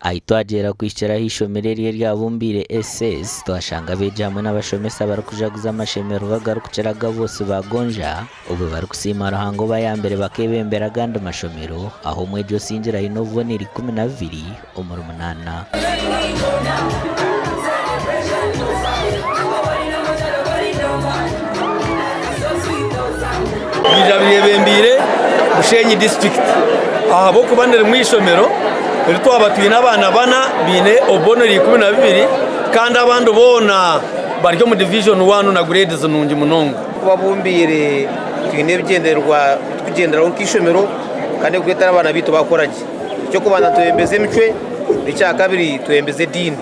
Aitwagera kwishira hishomereri rya Bumbaire S.S twashanga beje hamwe n'abashomesa bari kujaguza amashemero bagarukiraga bose bagonja ubu bari kusima ruhango bayambere bakebembera ganda mashomero aho mwejo sinjira inovo ni 12 umurumunana Bumbaire Bushenyi district aha bo kubandere mu ishomero twabatuye n'abana bana bine oboneri 12 kandi abandi bona baryo mu division 1 na grades nungi munongo kuba Bumbaire twine byenderwa tugenderaho nk'ishomero kandi kwetara abana bitu bakoraje cyo kubana tuyembeze mucwe n'icya kabiri tuyembeze dini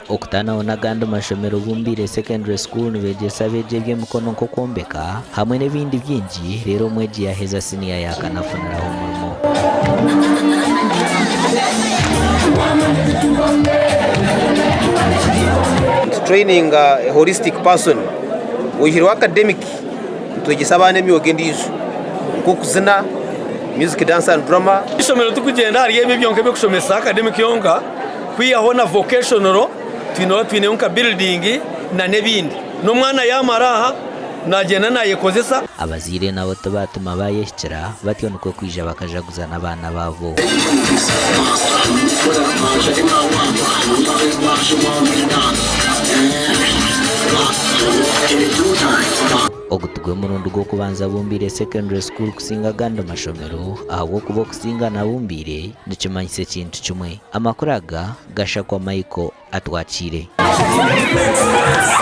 Okutana onaganda mashomero Bumbaire secondary school nibegesa beje mukono nko kombeka hamwe n'ibindi byinji rero mweji yaheza senior yakanafunira ho murimo training a holistic person uhiro academic tugisa abana emyoge ndizo kokuzina music dance and drama ishomero tukugenda hari yebye byonke byo kushomesa academic yonka kwiyahona vocational twine unka building na nebindi no mwana yamaraha nagenda nayekozesa abazire nabo tubatuma bayeshira batyo nuko kwija bakajaguza n'abana bavo ogutugwe murundo gwo kubanza Bumbaire secondary school kusinga ganda mashomero aho kubo kusinga na Bumbaire nicimanyise kintu kimwe amakuraga gasha kwa Michael atwakire